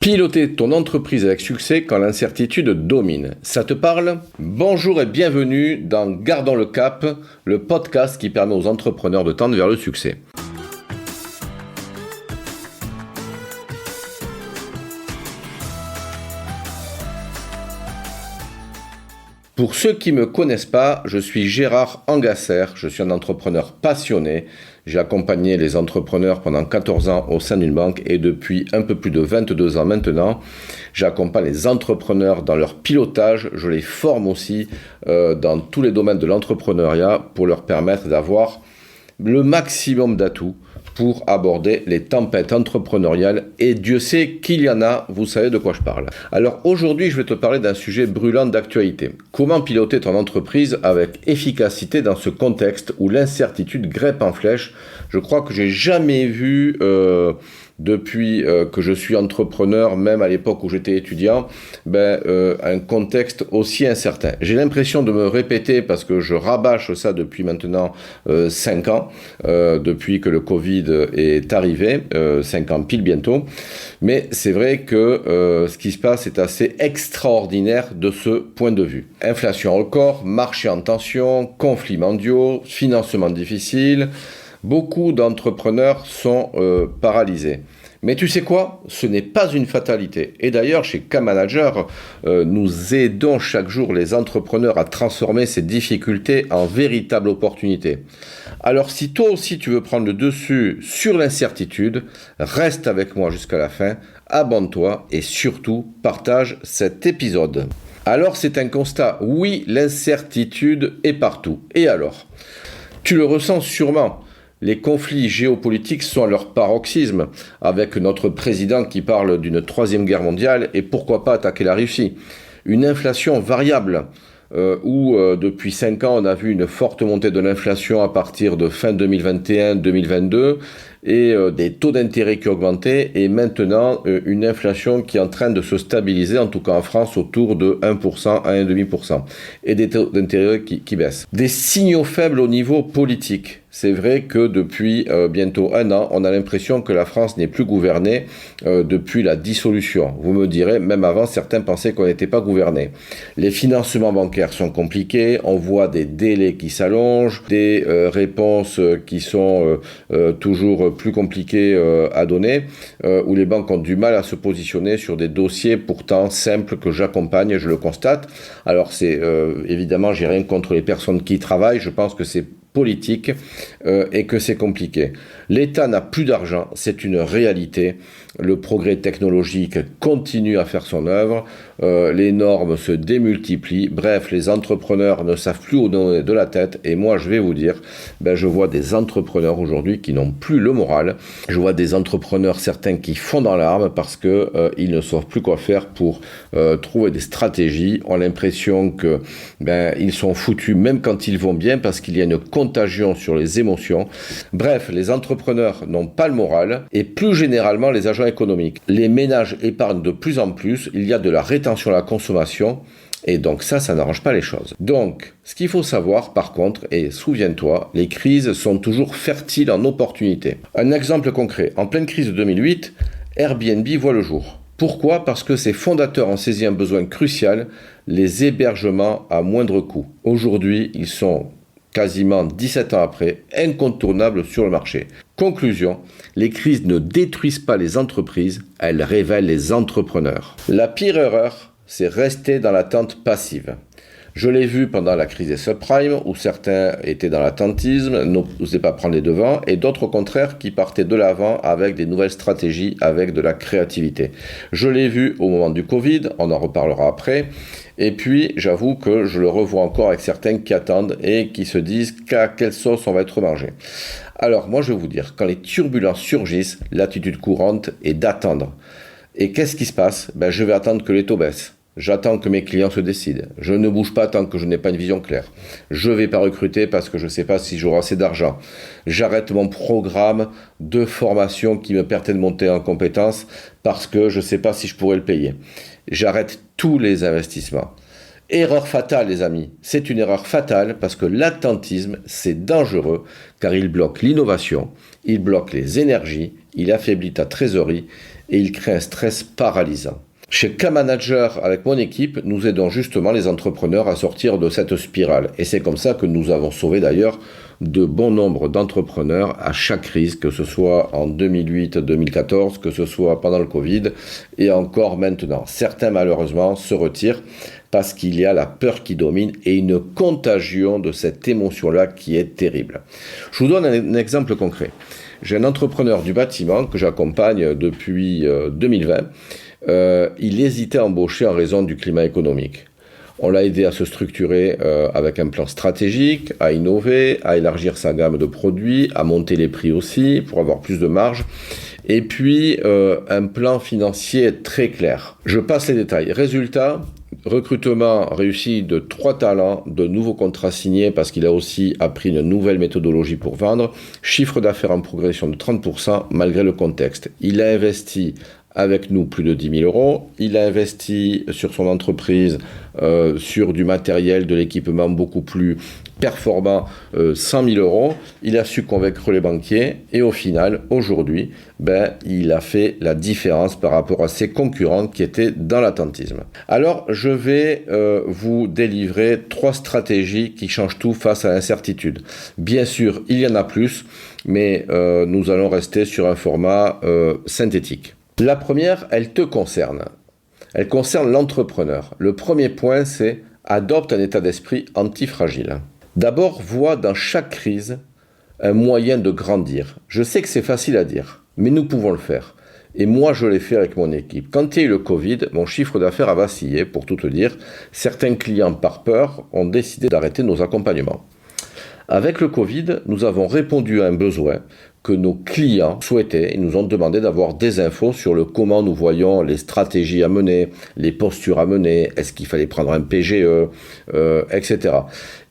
Piloter ton entreprise avec succès quand l'incertitude domine. Ça te parle ? Bonjour et bienvenue dans Gardons le Cap, le podcast qui permet aux entrepreneurs de tendre vers le succès. Pour ceux qui ne me connaissent pas, je suis Gérard Angasser, je suis un entrepreneur passionné. J'ai accompagné les entrepreneurs pendant 14 ans au sein d'une banque et depuis un peu plus de 22 ans maintenant, j'accompagne les entrepreneurs dans leur pilotage, je les forme aussi dans tous les domaines de l'entrepreneuriat pour leur permettre d'avoir le maximum d'atouts pour aborder les tempêtes entrepreneuriales et Dieu sait qu'il y en a, vous savez de quoi je parle. Alors aujourd'hui, je vais te parler d'un sujet brûlant d'actualité. Comment piloter ton entreprise avec efficacité dans ce contexte où l'incertitude grippe en flèche? Je crois que j'ai jamais vu depuis que je suis entrepreneur, même à l'époque où j'étais étudiant, un contexte aussi incertain. J'ai l'impression de me répéter parce que je rabâche ça depuis maintenant 5 ans, depuis que le Covid est arrivé, 5 ans pile bientôt. Mais c'est vrai que ce qui se passe est assez extraordinaire de ce point de vue. Inflation record, marché en tension, conflits mondiaux, financement difficile. Beaucoup d'entrepreneurs sont paralysés. Mais tu sais quoi? Ce n'est pas une fatalité. Et d'ailleurs, chez K-Manager, nous aidons chaque jour les entrepreneurs à transformer ces difficultés en véritables opportunités. Alors, si toi aussi tu veux prendre le dessus sur l'incertitude, reste avec moi jusqu'à la fin, abonne-toi et surtout partage cet épisode. Alors, c'est un constat. Oui, l'incertitude est partout. Et alors? Tu le ressens sûrement. Les conflits géopolitiques sont à leur paroxysme, avec notre président qui parle d'une troisième guerre mondiale et pourquoi pas attaquer la Russie. Une inflation variable, où depuis 5 ans on a vu une forte montée de l'inflation à partir de fin 2021-2022 et des taux d'intérêt qui augmentaient et maintenant une inflation qui est en train de se stabiliser, en tout cas en France, autour de 1% à 1,5% et des taux d'intérêt qui baissent. Des signaux faibles au niveau politique. C'est vrai que depuis bientôt 1 an, on a l'impression que la France n'est plus gouvernée depuis la dissolution. Vous me direz, même avant, certains pensaient qu'on n'était pas gouverné. Les financements bancaires sont compliqués, on voit des délais qui s'allongent, des réponses qui sont toujours plus compliquées à donner, où les banques ont du mal à se positionner sur des dossiers pourtant simples que j'accompagne, je le constate. Alors c'est évidemment, j'ai rien contre les personnes qui y travaillent, je pense que c'est politique et que c'est compliqué. L'État n'a plus d'argent, c'est une réalité. Le progrès technologique continue à faire son œuvre, les normes se démultiplient, bref, les entrepreneurs ne savent plus où donner de la tête et moi je vais vous dire, je vois des entrepreneurs aujourd'hui qui n'ont plus le moral, je vois des entrepreneurs certains qui font dans l'arme parce que ils ne savent plus quoi faire pour trouver des stratégies, ont l'impression que ils sont foutus même quand ils vont bien parce qu'il y a une contagion sur les émotions. Bref, les entrepreneurs n'ont pas le moral et plus généralement les agents économiques. Les ménages épargnent de plus en plus, il y a de la rétention à la consommation et donc ça n'arrange pas les choses. Donc, ce qu'il faut savoir par contre, et souviens-toi, les crises sont toujours fertiles en opportunités. Un exemple concret, en pleine crise de 2008, Airbnb voit le jour. Pourquoi ? Parce que ses fondateurs ont saisi un besoin crucial, les hébergements à moindre coût. Aujourd'hui, ils sont quasiment 17 ans après, incontournables sur le marché. Conclusion, les crises ne détruisent pas les entreprises, elles révèlent les entrepreneurs. La pire erreur, c'est rester dans l'attente passive. Je l'ai vu pendant la crise des subprimes, où certains étaient dans l'attentisme, n'osaient pas prendre les devants, et d'autres au contraire qui partaient de l'avant avec des nouvelles stratégies, avec de la créativité. Je l'ai vu au moment du Covid, on en reparlera après, et puis j'avoue que je le revois encore avec certains qui attendent et qui se disent qu'à quelle sauce on va être mangé. Alors moi je vais vous dire, quand les turbulences surgissent, l'attitude courante est d'attendre. Et qu'est-ce qui se passe ? Je vais attendre que les taux baissent. J'attends que mes clients se décident. Je ne bouge pas tant que je n'ai pas une vision claire. Je ne vais pas recruter parce que je ne sais pas si j'aurai assez d'argent. J'arrête mon programme de formation qui me permet de monter en compétences parce que je ne sais pas si je pourrai le payer. J'arrête tous les investissements. Erreur fatale, les amis. C'est une erreur fatale parce que l'attentisme, c'est dangereux car il bloque l'innovation, il bloque les énergies, il affaiblit ta trésorerie et il crée un stress paralysant. Chez K-Manager, avec mon équipe, nous aidons justement les entrepreneurs à sortir de cette spirale. Et c'est comme ça que nous avons sauvé d'ailleurs de bon nombre d'entrepreneurs à chaque crise, que ce soit en 2008-2014, que ce soit pendant le Covid et encore maintenant. Certains malheureusement se retirent parce qu'il y a la peur qui domine et une contagion de cette émotion-là qui est terrible. Je vous donne un exemple concret. J'ai un entrepreneur du bâtiment que j'accompagne depuis 2020. Il hésitait à embaucher en raison du climat économique. On l'a aidé à se structurer avec un plan stratégique, à innover, à élargir sa gamme de produits, à monter les prix aussi pour avoir plus de marge. Et puis un plan financier très clair. Je passe les détails. Résultat, recrutement réussi de 3 talents, de nouveaux contrats signés parce qu'il a aussi appris une nouvelle méthodologie pour vendre. Chiffre d'affaires en progression de 30% malgré le contexte. Il a investi avec nous plus de 10 000 euros. Il a investi sur son entreprise, sur du matériel, de l'équipement beaucoup plus performant, 100 000 euros. Il a su convaincre les banquiers et au final, aujourd'hui, il a fait la différence par rapport à ses concurrents qui étaient dans l'attentisme. Alors, je vais vous délivrer 3 stratégies qui changent tout face à l'incertitude. Bien sûr, il y en a plus, mais nous allons rester sur un format synthétique. La première, elle te concerne. Elle concerne l'entrepreneur. Le premier point, c'est adopte un état d'esprit antifragile. D'abord, vois dans chaque crise un moyen de grandir. Je sais que c'est facile à dire, mais nous pouvons le faire. Et moi, je l'ai fait avec mon équipe. Quand il y a eu le Covid, mon chiffre d'affaires a vacillé, pour tout te dire. Certains clients, par peur, ont décidé d'arrêter nos accompagnements. Avec le Covid, nous avons répondu à un besoin que nos clients souhaitaient. Ils nous ont demandé d'avoir des infos sur le comment nous voyons les stratégies à mener, les postures à mener, est-ce qu'il fallait prendre un PGE, etc.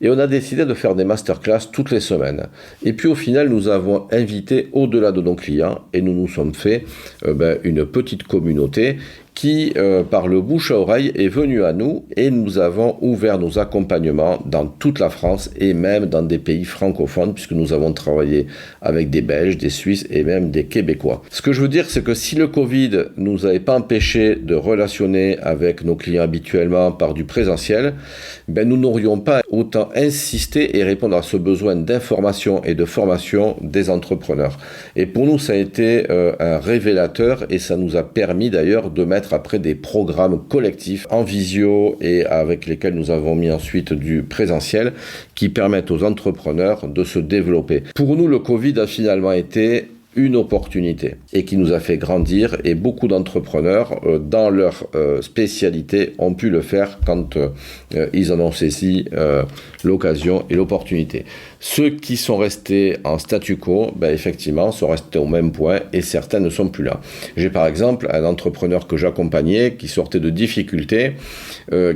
Et on a décidé de faire des masterclass toutes les semaines. Et puis au final, nous avons invité au-delà de nos clients et nous nous sommes fait une petite communauté qui, par le bouche à oreille, est venu à nous et nous avons ouvert nos accompagnements dans toute la France et même dans des pays francophones puisque nous avons travaillé avec des Belges, des Suisses et même des Québécois. Ce que je veux dire, c'est que si le Covid nous avait pas empêché de relationner avec nos clients habituellement par du présentiel, nous n'aurions pas autant insisté et répondre à ce besoin d'information et de formation des entrepreneurs. Et pour nous, ça a été un révélateur et ça nous a permis d'ailleurs de mettre après des programmes collectifs en visio et avec lesquels nous avons mis ensuite du présentiel qui permettent aux entrepreneurs de se développer. Pour nous, le Covid a finalement été une opportunité et qui nous a fait grandir et beaucoup d'entrepreneurs dans leur spécialité ont pu le faire quand ils en ont saisi l'occasion et l'opportunité. Ceux qui sont restés en statu quo, effectivement, sont restés au même point et certains ne sont plus là. J'ai par exemple un entrepreneur que j'accompagnais qui sortait de difficultés,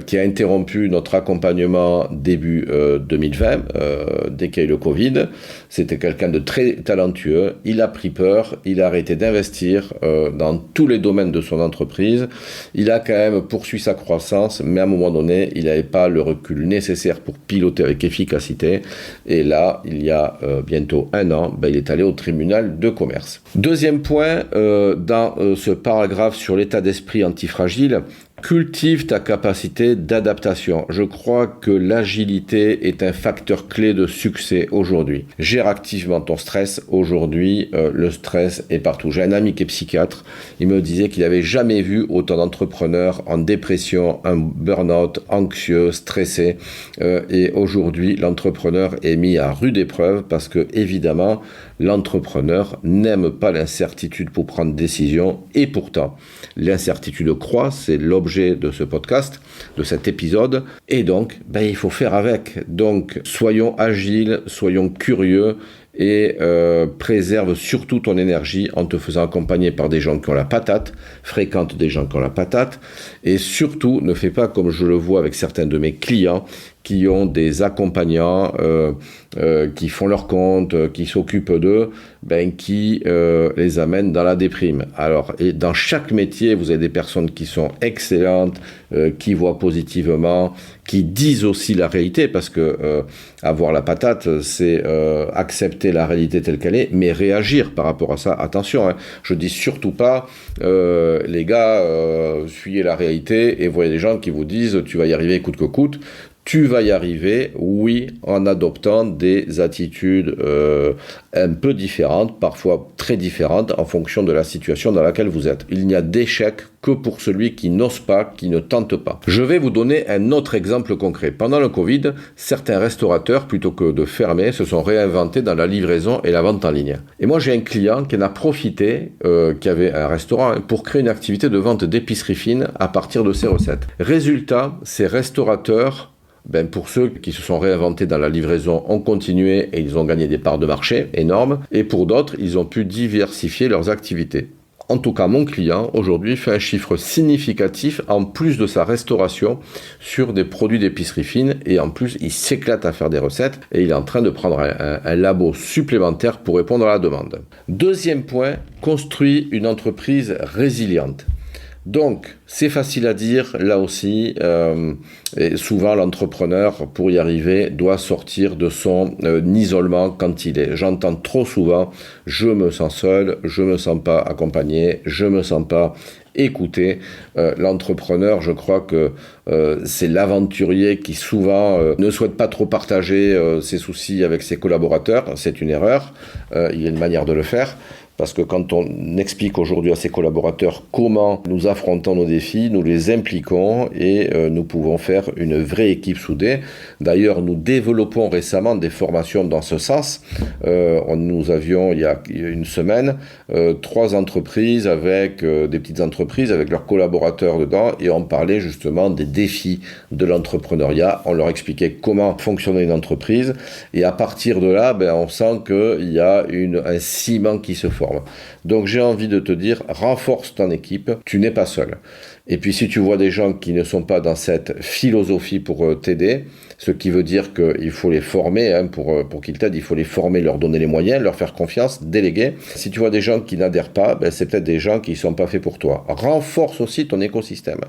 qui a interrompu notre accompagnement début 2020, dès qu'il y a eu le Covid. C'était quelqu'un de très talentueux. Il a pris peur, il a arrêté d'investir dans tous les domaines de son entreprise. Il a quand même poursuivi sa croissance, mais à un moment donné, il n'avait pas le recul nécessaire pour piloter avec efficacité. Et là, il y a bientôt 1 an, il est allé au tribunal de commerce. Deuxième point, dans ce paragraphe sur l'état d'esprit antifragile, cultive ta capacité d'adaptation. Je crois que l'agilité est un facteur clé de succès aujourd'hui. Gère activement ton stress. Aujourd'hui, le stress est partout. J'ai un ami qui est psychiatre. Il me disait qu'il n'avait jamais vu autant d'entrepreneurs en dépression, en burn-out, anxieux, stressés. Et aujourd'hui, l'entrepreneur est mis à rude épreuve parce que, évidemment, l'entrepreneur n'aime pas l'incertitude pour prendre des décisions. Et pourtant, l'incertitude croît. C'est l'objet de ce podcast, de cet épisode, et donc il faut faire avec. Donc soyons agiles, soyons curieux et préserve surtout ton énergie en te faisant accompagner par des gens qui ont la patate, fréquente des gens qui ont la patate, et surtout ne fais pas comme je le vois avec certains de mes clients qui ont des accompagnants qui font leur compte, qui s'occupent d'eux, qui les amènent dans la déprime. Alors, et dans chaque métier, vous avez des personnes qui sont excellentes, qui voient positivement, qui disent aussi la réalité, parce que avoir la patate, c'est accepter la réalité telle qu'elle est, mais réagir par rapport à ça. Attention, je dis surtout pas, les gars, fuyez la réalité et voyez des gens qui vous disent tu vas y arriver coûte que coûte. Tu vas y arriver, oui, en adoptant des attitudes un peu différentes, parfois très différentes, en fonction de la situation dans laquelle vous êtes. Il n'y a d'échec que pour celui qui n'ose pas, qui ne tente pas. Je vais vous donner un autre exemple concret. Pendant le Covid, certains restaurateurs, plutôt que de fermer, se sont réinventés dans la livraison et la vente en ligne. Et moi, j'ai un client qui en a profité, qui avait un restaurant, pour créer une activité de vente d'épicerie fine à partir de ses recettes. Résultat, ces restaurateurs, pour ceux qui se sont réinventés dans la livraison, ont continué et ils ont gagné des parts de marché énormes. Et pour d'autres, ils ont pu diversifier leurs activités. En tout cas, mon client, aujourd'hui, fait un chiffre significatif en plus de sa restauration sur des produits d'épicerie fine. Et en plus, il s'éclate à faire des recettes et il est en train de prendre un labo supplémentaire pour répondre à la demande. Deuxième point, construit une entreprise résiliente. Donc, c'est facile à dire, là aussi, et souvent l'entrepreneur, pour y arriver, doit sortir de son isolement quand il est. J'entends trop souvent, je me sens seul, je me sens pas accompagné, je me sens pas écouté. L'entrepreneur, je crois que c'est l'aventurier qui souvent ne souhaite pas trop partager ses soucis avec ses collaborateurs. C'est une erreur, il y a une manière de le faire. Parce que quand on explique aujourd'hui à ses collaborateurs comment nous affrontons nos défis, nous les impliquons et nous pouvons faire une vraie équipe soudée. D'ailleurs, nous développons récemment des formations dans ce sens. Nous avions, il y a une semaine, 3 entreprises avec des petites entreprises, avec leurs collaborateurs dedans, et on parlait justement des défis de l'entrepreneuriat. On leur expliquait comment fonctionnait une entreprise, et à partir de là, on sent qu'il y a un ciment qui se forme. Donc j'ai envie de te dire, renforce ton équipe, tu n'es pas seul. Et puis si tu vois des gens qui ne sont pas dans cette philosophie pour t'aider, ce qui veut dire qu'il faut les former, pour qu'ils t'aident, il faut les former, leur donner les moyens, leur faire confiance, déléguer. Si tu vois des gens qui n'adhèrent pas, c'est peut-être des gens qui ne sont pas faits pour toi. Renforce aussi ton écosystème.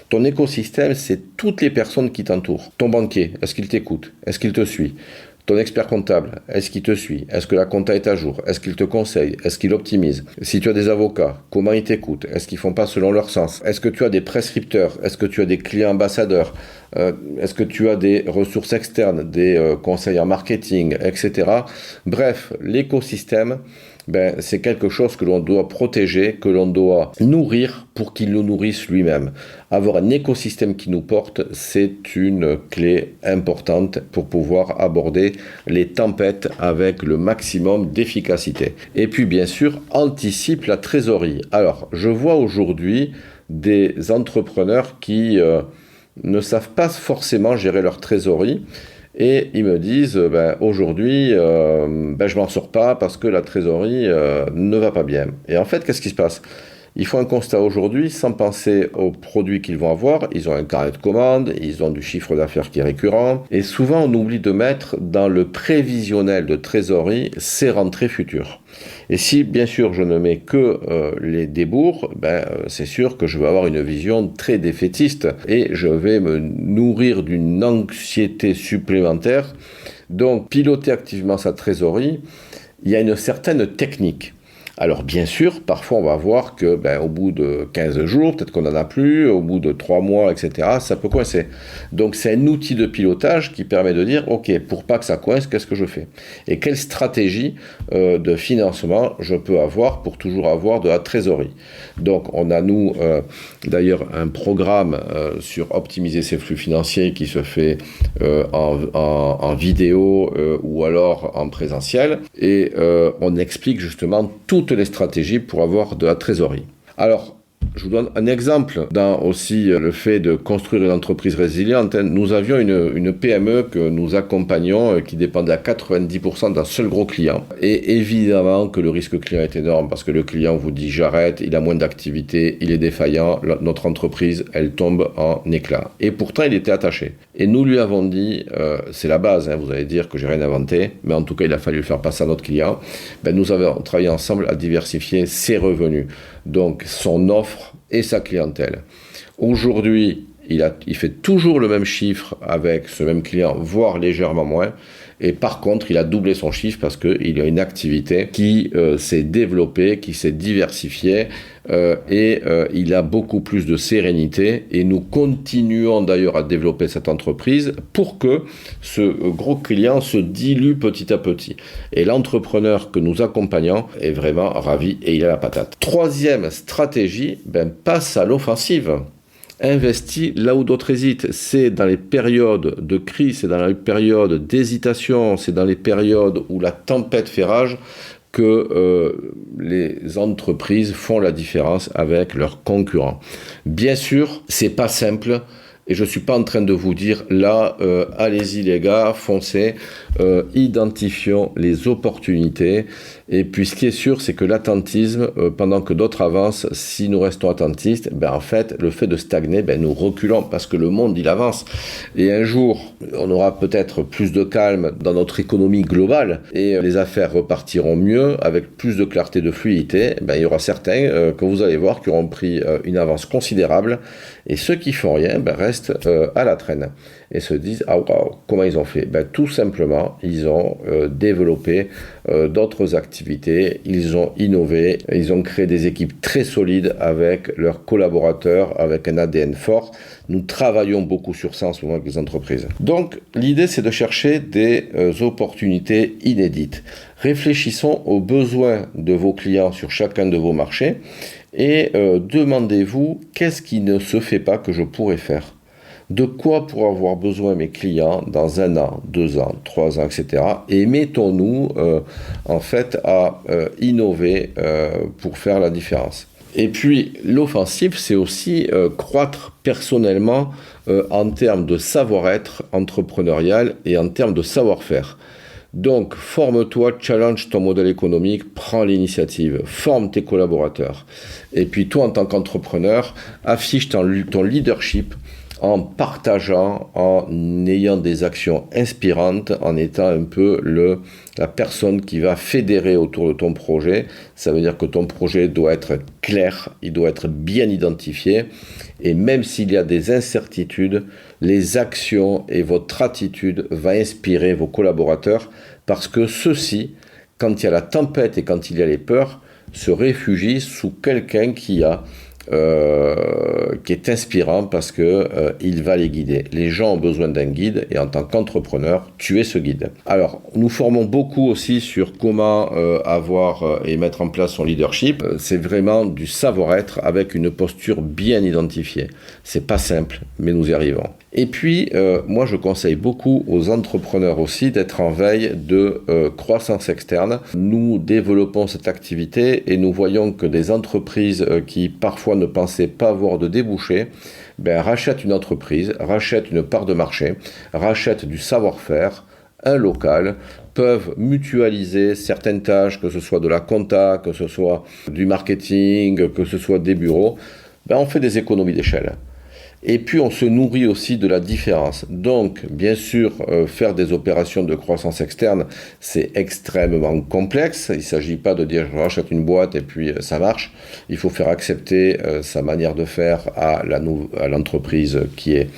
Ton écosystème, c'est toutes les personnes qui t'entourent. Ton banquier, est-ce qu'il t'écoute? Est-ce qu'il te suit? Ton expert comptable, est-ce qu'il te suit? Est-ce que la compta est à jour? Est-ce qu'il te conseille? Est-ce qu'il optimise? Si tu as des avocats, comment ils t'écoutent? Est-ce qu'ils font pas selon leur sens? Est-ce que tu as des prescripteurs? Est-ce que tu as des clients ambassadeurs? Est-ce que tu as des ressources externes, des conseils en marketing, etc. Bref, l'écosystème, c'est quelque chose que l'on doit protéger, que l'on doit nourrir pour qu'il nous nourrisse lui-même. Avoir un écosystème qui nous porte, c'est une clé importante pour pouvoir aborder les tempêtes avec le maximum d'efficacité. Et puis bien sûr, anticipe la trésorerie. Alors, je vois aujourd'hui des entrepreneurs qui ne savent pas forcément gérer leur trésorerie. Et ils me disent, aujourd'hui, je m'en sors pas parce que la trésorerie ne va pas bien. Et en fait, qu'est-ce qui se passe? Ils font un constat aujourd'hui sans penser aux produits qu'ils vont avoir. Ils ont un carnet de commandes, ils ont du chiffre d'affaires qui est récurrent. Et souvent, on oublie de mettre dans le prévisionnel de trésorerie ses rentrées futures. Et si, bien sûr, je ne mets que les débours, c'est sûr que je vais avoir une vision très défaitiste et je vais me nourrir d'une anxiété supplémentaire. Donc, piloter activement sa trésorerie, il y a une certaine technique. Alors bien sûr, parfois on va voir que au bout de 15 jours, peut-être qu'on n'en a plus, au bout de 3 mois, etc., ça peut coincer. Donc c'est un outil de pilotage qui permet de dire, ok, pour pas que ça coince, qu'est-ce que je fais? Et quelle stratégie de financement je peux avoir pour toujours avoir de la trésorerie? Donc on a nous, d'ailleurs, un programme sur optimiser ses flux financiers qui se fait en vidéo ou alors en présentiel. Et on explique justement toutes les stratégies pour avoir de la trésorerie. Alors, Je vous donne un exemple dans aussi le fait de construire une entreprise résiliente. Nous avions une PME que nous accompagnons qui dépendait à 90% d'un seul gros client. Et évidemment que le risque client est énorme parce que le client vous dit j'arrête, il a moins d'activité, il est défaillant, notre entreprise, elle tombe en éclats. Et pourtant, il était attaché. Et nous lui avons dit, c'est la base, vous allez dire que j'ai rien inventé, mais en tout cas, il a fallu le faire passer à notre client. Nous avons travaillé ensemble à diversifier ses revenus, donc son offre et sa clientèle. Aujourd'hui, il fait toujours le même chiffre avec ce même client, voire légèrement moins. Et par contre, il a doublé son chiffre parce qu'il a une activité qui s'est développée, qui s'est diversifiée et il a beaucoup plus de sérénité. Et nous continuons d'ailleurs à développer cette entreprise pour que ce gros client se dilue petit à petit. Et l'entrepreneur que nous accompagnons est vraiment ravi et il a la patate. Troisième stratégie, passe à l'offensive. Investis là où d'autres hésitent. C'est dans les périodes de crise, c'est dans les périodes d'hésitation, c'est dans les périodes où la tempête fait rage que les entreprises font la différence avec leurs concurrents. Bien sûr, c'est pas simple. Et je ne suis pas en train de vous dire, là, allez-y les gars, foncez, identifions les opportunités. Et puis ce qui est sûr, c'est que l'attentisme, pendant que d'autres avancent, si nous restons attentistes, en fait, le fait de stagner, nous reculons parce que le monde, il avance. Et un jour, on aura peut-être plus de calme dans notre économie globale et les affaires repartiront mieux, avec plus de clarté, de fluidité. Il y aura certains que vous allez voir qui auront pris une avance considérable et ceux qui font rien restent à la traîne et se disent « Ah wow, comment ils ont fait ?» Tout simplement, ils ont développé d'autres activités, ils ont innové, ils ont créé des équipes très solides avec leurs collaborateurs, avec un ADN fort. Nous travaillons beaucoup sur ça en ce moment avec les entreprises. Donc, l'idée, c'est de chercher des opportunités inédites. Réfléchissons aux besoins de vos clients sur chacun de vos marchés et demandez-vous qu'est-ce qui ne se fait pas que je pourrais faire. De quoi pourraient avoir besoin mes clients dans 1 an, 2 ans, 3 ans, etc. Et mettons-nous en fait à innover pour faire la différence. Et puis l'offensive, c'est aussi croître personnellement en termes de savoir-être entrepreneurial et en termes de savoir-faire. Donc, forme-toi, challenge ton modèle économique, prends l'initiative, forme tes collaborateurs. Et puis toi, en tant qu'entrepreneur, affiche ton leadership en partageant, en ayant des actions inspirantes, en étant un peu la personne qui va fédérer autour de ton projet. Ça veut dire que ton projet doit être clair, il doit être bien identifié. Et même s'il y a des incertitudes, les actions et votre attitude vont inspirer vos collaborateurs parce que ceux-ci, quand il y a la tempête et quand il y a les peurs, se réfugient sous quelqu'un qui est inspirant parce que il va les guider. Les gens ont besoin d'un guide et en tant qu'entrepreneur, tu es ce guide. Alors, nous formons beaucoup aussi sur comment avoir et mettre en place son leadership. C'est vraiment du savoir-être avec une posture bien identifiée. C'est pas simple, mais nous y arrivons. Et puis, moi, je conseille beaucoup aux entrepreneurs aussi d'être en veille de croissance externe. Nous développons cette activité et nous voyons que des entreprises qui parfois ne pensaient pas avoir de débouchés, rachètent une entreprise, rachètent une part de marché, rachètent du savoir-faire, un local, peuvent mutualiser certaines tâches, que ce soit de la compta, que ce soit du marketing, que ce soit des bureaux. On fait des économies d'échelle. Et puis on se nourrit aussi de la différence. Donc, bien sûr, faire des opérations de croissance externe, c'est extrêmement complexe. Il ne s'agit pas de dire je rachète une boîte et puis ça marche. Il faut faire accepter sa manière de faire à l'entreprise qui est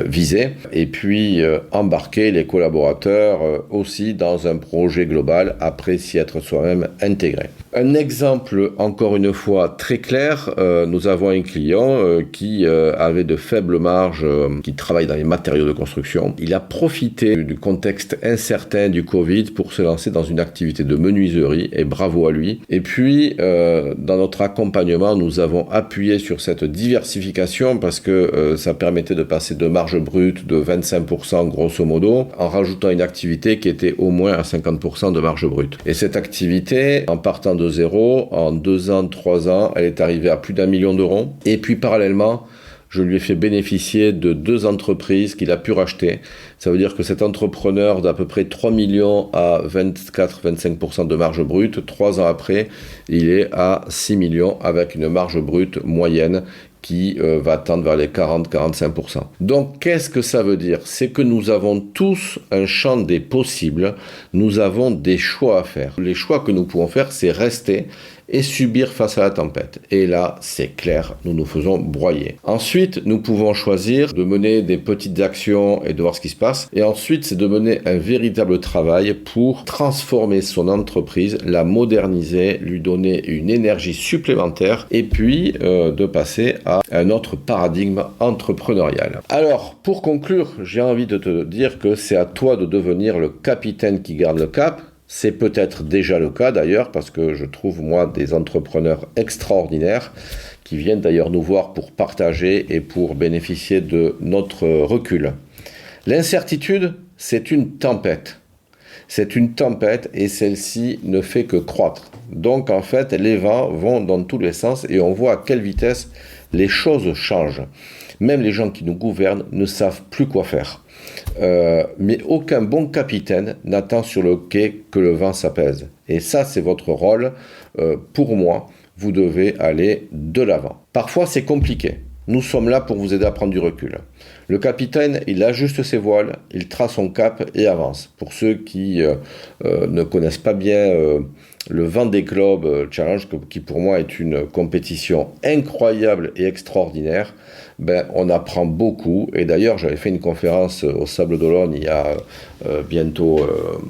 visée. Et puis embarquer les collaborateurs aussi dans un projet global, après s'y être soi-même intégré. Un exemple, encore une fois, très clair, nous avons un client qui avait de faibles marges, qui travaille dans les matériaux de construction. Il a profité du contexte incertain du Covid pour se lancer dans une activité de menuiserie, et bravo à lui. Et puis, dans notre accompagnement, nous avons appuyé sur cette diversification parce que ça permettait de passer de marge brute de 25% grosso modo, en rajoutant une activité qui était au moins à 50% de marge brute. Et cette activité, en partant de zéro. En 2 ans, 3 ans, elle est arrivée à plus d'1 million d'euros. Et puis parallèlement, je lui ai fait bénéficier de 2 entreprises qu'il a pu racheter. Ça veut dire que cet entrepreneur d'à peu près 3 millions à 24-25% de marge brute, 3 ans après, il est à 6 millions avec une marge brute moyenne qui va tendre vers les 40-45%. Donc, qu'est-ce que ça veut dire? C'est que nous avons tous un champ des possibles, nous avons des choix à faire. Les choix que nous pouvons faire, c'est rester et subir face à la tempête. Et là, c'est clair, nous nous faisons broyer. Ensuite, nous pouvons choisir de mener des petites actions et de voir ce qui se passe. Et ensuite, c'est de mener un véritable travail pour transformer son entreprise, la moderniser, lui donner une énergie supplémentaire et puis de passer à un autre paradigme entrepreneurial. Alors, pour conclure, j'ai envie de te dire que c'est à toi de devenir le capitaine qui garde le cap. C'est peut-être déjà le cas d'ailleurs, parce que je trouve moi des entrepreneurs extraordinaires qui viennent d'ailleurs nous voir pour partager et pour bénéficier de notre recul. L'incertitude, c'est une tempête. C'est une tempête et celle-ci ne fait que croître. Donc en fait, les vents vont dans tous les sens et on voit à quelle vitesse les choses changent. Même les gens qui nous gouvernent ne savent plus quoi faire. Mais aucun bon capitaine n'attend sur le quai que le vent s'apaise. Et ça, c'est votre rôle. Pour moi, vous devez aller de l'avant. Parfois, c'est compliqué. Nous sommes là pour vous aider à prendre du recul. Le capitaine, il ajuste ses voiles, il trace son cap et avance. Pour ceux qui ne connaissent pas bien le Vendée Globe Challenge, qui pour moi est une compétition incroyable et extraordinaire, on apprend beaucoup. Et d'ailleurs, j'avais fait une conférence au Sable d'Olonne il y a bientôt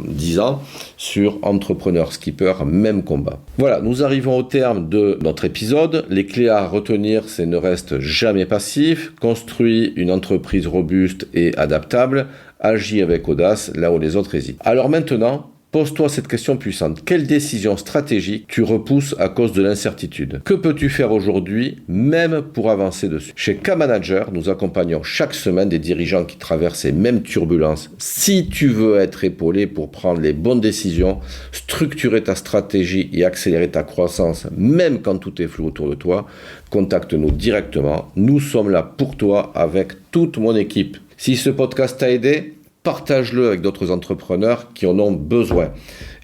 10 ans sur entrepreneur skipper, même combat. Voilà, nous arrivons au terme de notre épisode. Les clés à retenir, c'est ne reste jamais passif, construis une entreprise robuste et adaptable, agis avec audace là où les autres hésitent. Alors maintenant, pose-toi cette question puissante. Quelle décision stratégique tu repousses à cause de l'incertitude? Que peux-tu faire aujourd'hui, même pour avancer dessus? Chez K-Manager, nous accompagnons chaque semaine des dirigeants qui traversent ces mêmes turbulences. Si tu veux être épaulé pour prendre les bonnes décisions, structurer ta stratégie et accélérer ta croissance, même quand tout est flou autour de toi, contacte-nous directement. Nous sommes là pour toi avec toute mon équipe. Si ce podcast t'a aidé, partage-le avec d'autres entrepreneurs qui en ont besoin.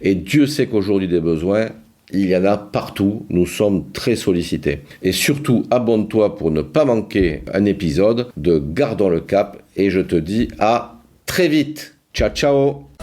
Et Dieu sait qu'aujourd'hui des besoins, il y en a partout. Nous sommes très sollicités. Et surtout, abonne-toi pour ne pas manquer un épisode de Gardons le Cap. Et je te dis à très vite. Ciao, ciao.